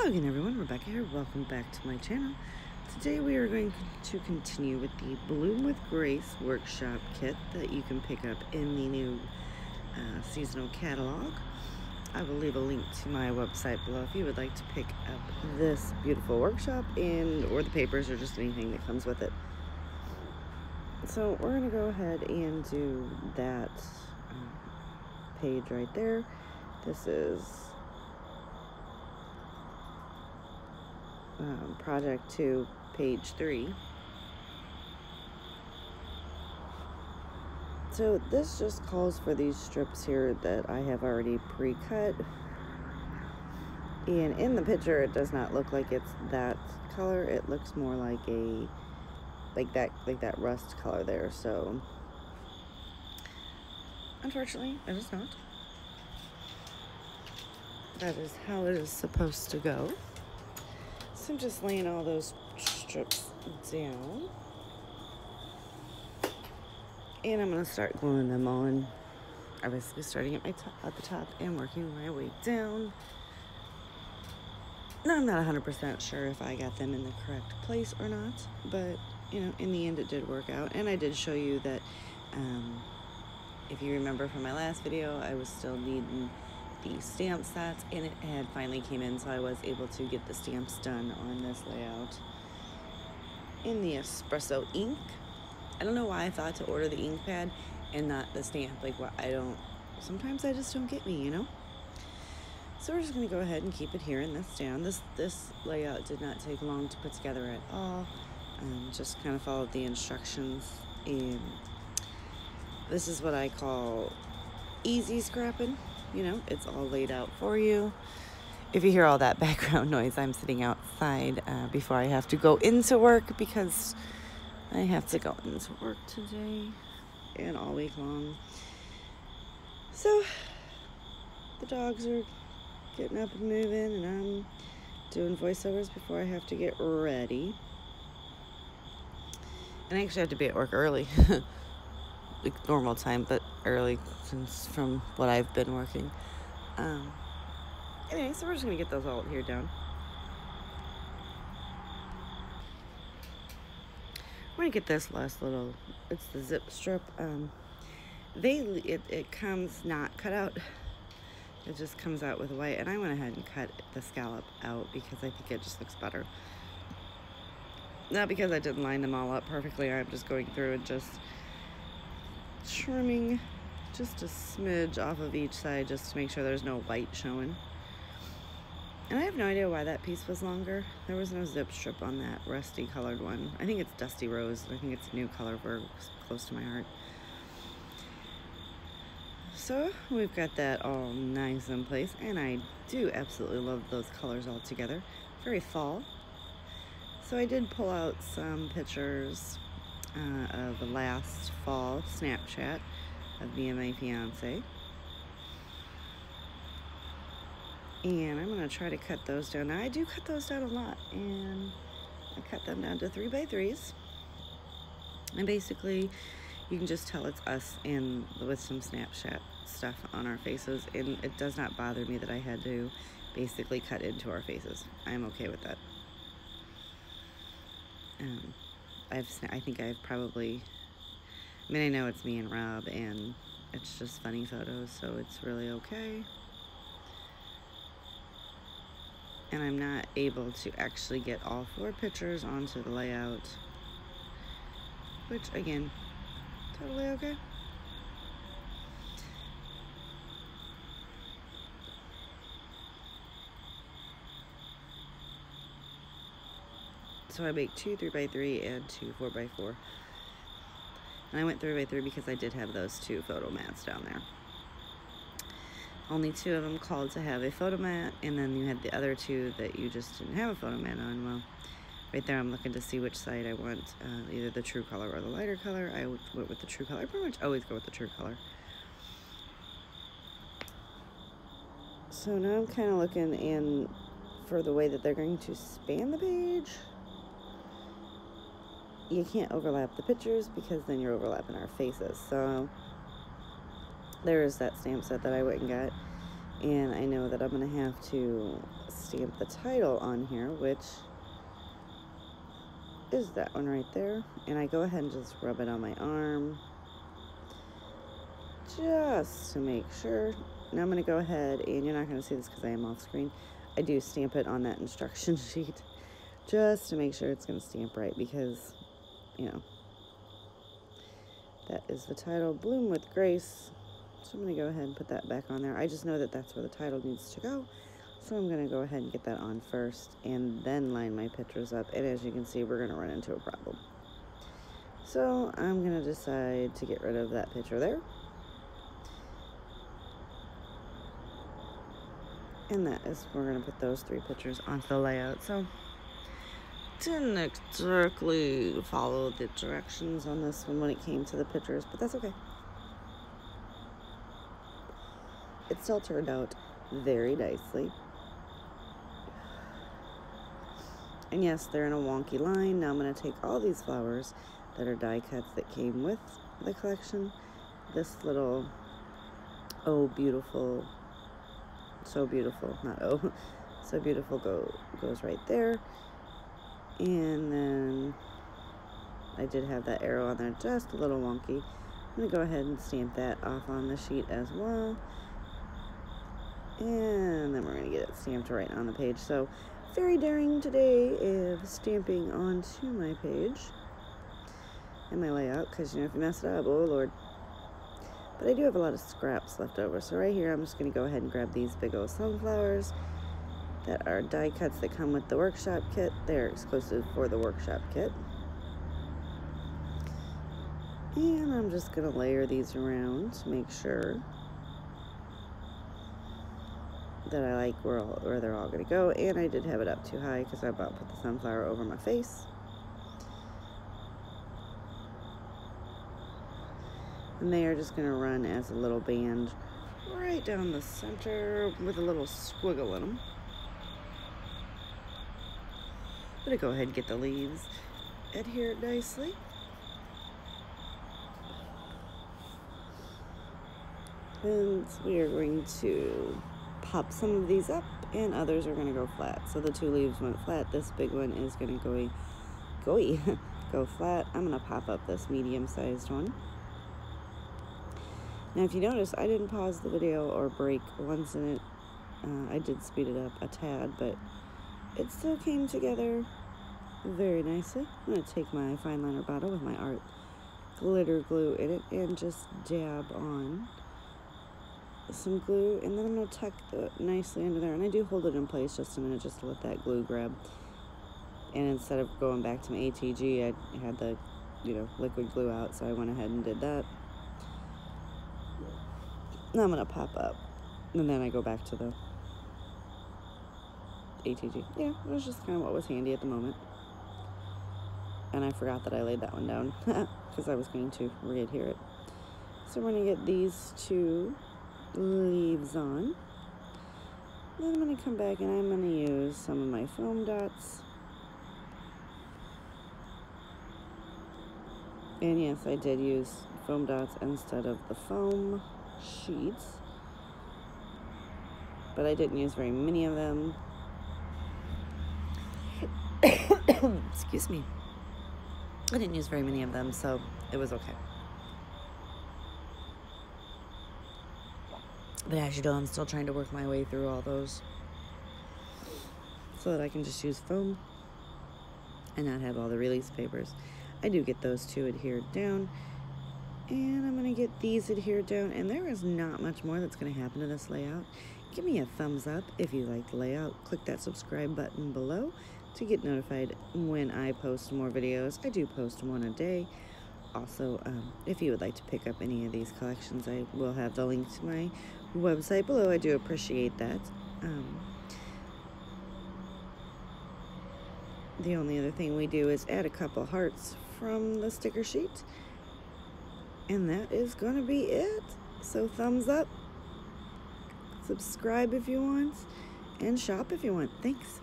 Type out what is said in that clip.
Hello again everyone, Rebecca here. Welcome back to my channel. Today we are going to continue with the Bloom with Grace workshop kit that you can pick up in the new seasonal catalog. I will leave a link to my website below if you would like to pick up this beautiful workshop or the papers or just anything that comes with it. So we're going to go ahead and do that page right there. This is Project 2, page 3. So this just calls for these strips here that I have already pre-cut. And in the picture, it does not look like it's that color. It looks more like that rust color there. So unfortunately, it is not. That is how it is supposed to go. So I'm just laying all those strips down. And I'm going to start gluing them on. I'm basically starting at the top and working my way down. Now I'm not 100% sure if I got them in the correct place or not. But, you know, in the end it did work out. And I did show you that, if you remember from my last video, I was still needing the stamp sets, and it had finally came in, so I was able to get the stamps done on this layout in the espresso ink. I don't know why I thought to order the ink pad and not the stamp. Like, what, sometimes I just don't get me, you know? So we're just gonna go ahead and keep adhering this down. This layout did not take long to put together at all. Just kind of followed the instructions, and this is what I call easy scrapping. You know, it's all laid out for you. If you hear all that background noise, I'm sitting outside before I have to go into work, because I have to go into work today and all week long. So the dogs are getting up and moving, and I'm doing voiceovers before I have to get ready. And I actually have to be at work early. Like normal time, but early since from what I've been working. Anyway, so we're just gonna get those all here down. We're gonna get this last little, it's the zip strip. It comes not cut out. It just comes out with white, and I went ahead and cut the scallop out because I think it just looks better. Not because I didn't line them all up perfectly. I'm just going through and just trimming just a smidge off of each side just to make sure there's no white showing. And I have no idea why that piece was longer. There was no zip strip on that rusty colored one. I think it's Dusty Rose. I think it's a new color for close to my heart. So we've got that all nice in place, and I do absolutely love those colors all together. Very fall. So I did pull out some pictures of the last fall Snapchat of me and my fiance, and I'm going to try to cut those down. Now I do cut those down a lot, and I cut them down to 3x3s, and basically you can just tell it's us and with some Snapchat stuff on our faces, and it does not bother me that I had to basically cut into our faces. I'm okay with that. I think I've probably, I mean, I know it's me and Rob, and it's just funny photos, so it's really okay. And I'm not able to actually get all 4 pictures onto the layout, which, again, totally okay. So I make 2 3x3 and 2 4x4. And I went 3x3 because I did have those 2 photo mats down there. Only 2 of them called to have a photo mat, and then you had the other 2 that you just didn't have a photo mat on. Well, right there I'm looking to see which side I want, either the true color or the lighter color. I went with the true color. I pretty much always go with the true color. So now I'm kind of looking in for the way that they're going to span the page. You can't overlap the pictures because then you're overlapping our faces. So there is that stamp set that I went and got, and I know that I'm going to have to stamp the title on here, which is that one right there. And I go ahead and just rub it on my arm just to make sure. Now I'm going to go ahead, and you're not going to see this because I am off screen. I do stamp it on that instruction sheet just to make sure it's going to stamp right, because, you know, that is the title, Bloom with Grace. So I'm going to go ahead and put that back on there. I just know that that's where the title needs to go. So I'm going to go ahead and get that on first and then line my pictures up. And as you can see, we're going to run into a problem. So I'm going to decide to get rid of that picture there. And that is, we're going to put those 3 pictures onto the layout. So didn't exactly follow the directions on this one when it came to the pictures, but that's okay. It still turned out very nicely. And yes, they're in a wonky line. Now I'm going to take all these flowers that are die cuts that came with the collection. This little, oh beautiful, so beautiful, not oh, so beautiful goes right there. And then I did have that arrow on there, just a little wonky. I'm going to go ahead and stamp that off on the sheet as well. And then we're going to get it stamped right on the page. So very daring today of stamping onto my page and my layout, because, you know, if you mess it up, oh Lord. But I do have a lot of scraps left over. So right here, I'm just going to go ahead and grab these big old sunflowers that are die cuts that come with the workshop kit. They're exclusive for the workshop kit. And I'm just going to layer these around to make sure that I like where they're all going to go. And I did have it up too high because I about put the sunflower over my face. And they are just going to run as a little band right down the center with a little squiggle in them. I'm going to go ahead and get the leaves adhered nicely. And we are going to pop some of these up, and others are going to go flat. So the 2 leaves went flat. This big one is going to go flat. I'm going to pop up this medium-sized one. Now, if you notice, I didn't pause the video or break once in it. I did speed it up a tad, but it still came together very nicely. I'm going to take my fine liner bottle with my art glitter glue in it and just dab on some glue, and then I'm going to tuck it nicely under there, and I do hold it in place just a minute just to let that glue grab. And instead of going back to my ATG, I had the, you know, liquid glue out, so I went ahead and did that. Now I'm going to pop up, and then I go back to the ATG. Yeah, it was just kind of what was handy at the moment. And I forgot that I laid that one down because I was going to re-adhere it. So we're going to get these 2 leaves on. Then I'm going to come back and I'm going to use some of my foam dots. And yes, I did use foam dots instead of the foam sheets, but I didn't use very many of them. Excuse me. I didn't use very many of them, so it was okay. But as you know, I'm still trying to work my way through all those so that I can just use foam and not have all the release papers. I do get those 2 adhered down, and I'm going to get these adhered down, and there is not much more that's going to happen to this layout. Give me a thumbs up if you like the layout. Click that subscribe button below to get notified when I post more videos. I do post 1 a day. Also, if you would like to pick up any of these collections, I will have the link to my website below. I do appreciate that. The only other thing we do is add a couple hearts from the sticker sheet. And that is going to be it. So thumbs up, subscribe if you want, and shop if you want. Thanks.